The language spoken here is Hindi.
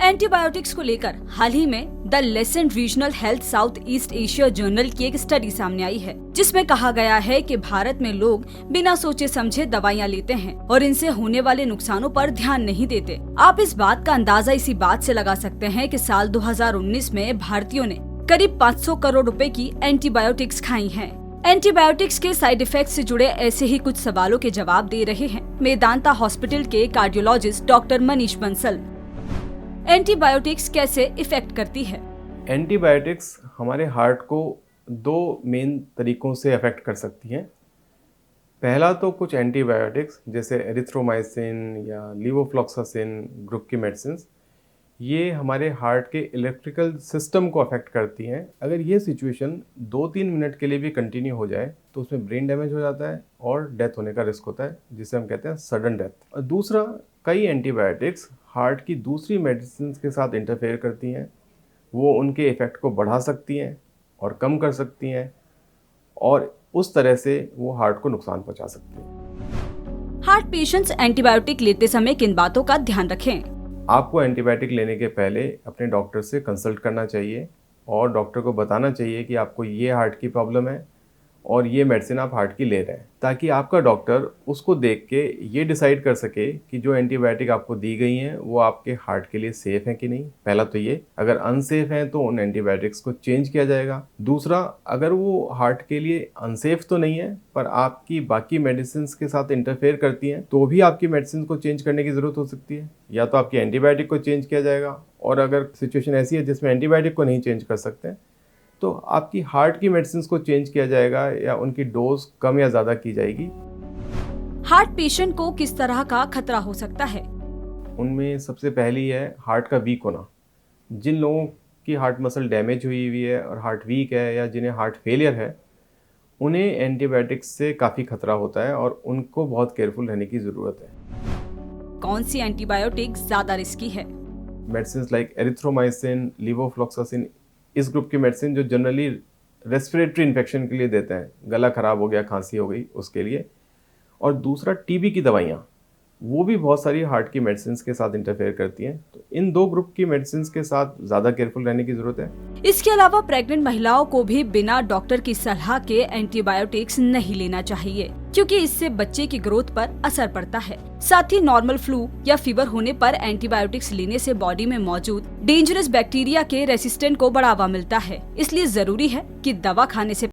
एंटीबायोटिक्स को लेकर हाल ही में the Lancet regional health south east Asia journal की एक स्टडी सामने आई है, जिसमें कहा गया है कि भारत में लोग बिना सोचे समझे दवाइयां लेते हैं और इनसे होने वाले नुकसानों पर ध्यान नहीं देते। आप इस बात का अंदाजा इसी बात से लगा सकते हैं कि साल 2019 में भारतीयों ने करीब 500 करोड़ रुपए की एंटीबायोटिक्स खाई हैं। एंटीबायोटिक्स के साइड इफेक्ट से जुड़े ऐसे ही कुछ सवालों के जवाब दे रहे हैं मेदांता हॉस्पिटल के cardiologist doctor Manish Bansal. Antibiotics कैसे इफेक्ट करती है? एंटीबायोटिक्स हमारे हार्ट को दो मेन तरीकों से अफेक्ट कर सकती हैं। पहला तो कुछ एंटीबायोटिक्स जैसे एरिथ्रोमाइसिन या लीवोफ्लॉक्सासिन ग्रुप की मेडिसिन, ये हमारे हार्ट के इलेक्ट्रिकल सिस्टम को अफेक्ट करती हैं। अगर ये सिचुएशन 2-3 मिनट के लिए भी कंटिन्यू हो जाए तो उसमें ब्रेन डैमेज हो जाता है और डेथ होने का रिस्क होता है, जिसे हम कहते हैं सडन डेथ। और दूसरा, कई एंटीबायोटिक्स हार्ट की दूसरी मेडिसिन के साथ इंटरफेयर करती हैं। वो उनके इफ़ेक्ट को बढ़ा सकती हैं और कम कर सकती हैं और उस तरह से वो हार्ट को नुकसान पहुंचा सकती हैं। हार्ट पेशेंट्स एंटीबायोटिक लेते समय किन बातों का ध्यान रखें? आपको एंटीबायोटिक लेने के पहले अपने डॉक्टर से कंसल्ट करना चाहिए और डॉक्टर को बताना चाहिए कि आपको ये हार्ट की प्रॉब्लम है और ये मेडिसिन आप हार्ट की ले रहे हैं, ताकि आपका डॉक्टर उसको देख के ये डिसाइड कर सके कि जो एंटीबायोटिक आपको दी गई हैं वो आपके हार्ट के लिए सेफ़ है कि नहीं। पहला तो ये, अगर अनसेफ हैं तो उन एंटीबायोटिक्स को चेंज किया जाएगा। दूसरा, अगर वो हार्ट के लिए अनसेफ तो नहीं है पर आपकी बाकी मेडिसिन के साथ इंटरफेयर करती हैं, तो भी आपकी मेडिसिन को चेंज करने की ज़रूरत हो सकती है। या तो आपकी एंटीबायोटिक को चेंज किया जाएगा, और अगर सिचुएशन ऐसी है जिसमें एंटीबायोटिक को नहीं चेंज कर सकते तो आपकी हार्ट की मेडिसिन को चेंज किया जाएगा या उनकी डोज कम या ज़्यादा की जाएगी। हार्ट पेशेंट को किस तरह का खतरा हो सकता है? उनमें सबसे पहली है हार्ट का वीक होना। जिन लोगों की हार्ट मसल डैमेज हुई हुई है और हार्ट वीक है या जिन्हें हार्ट फेलियर है, उन्हें एंटीबायोटिक्स से काफ़ी खतरा होता है और उनको बहुत केयरफुल रहने की ज़रूरत है। कौन सी एंटीबायोटिक ज़्यादा रिस्की है? मेडिसिन लाइक एरिथ्रोमाइसिन, लीवोफ्लॉक्सासिन, इस ग्रुप की मेडिसिन जो जनरली रेस्पिरेटरी इन्फेक्शन के लिए देते हैं, गला ख़राब हो गया, खांसी हो गई, उसके लिए। और दूसरा, टीबी की दवाइयाँ, वो भी बहुत सारी हार्ट की मेडिसिन के साथ इंटरफेयर करती हैं। तो इन दो ग्रुप की मेडिसिन के साथ ज़्यादा केयरफुल रहने की ज़रूरत है। इसके अलावा प्रेग्नेंट महिलाओं को भी बिना डॉक्टर की सलाह के एंटीबायोटिक्स नहीं लेना चाहिए, क्योंकि इससे बच्चे की ग्रोथ पर असर पड़ता है। साथ ही नॉर्मल फ्लू या फीवर होने पर एंटीबायोटिक्स लेने से बॉडी में मौजूद डेंजरस बैक्टीरिया के रेसिस्टेंट को बढ़ावा मिलता है। इसलिए जरूरी है कि दवा खाने से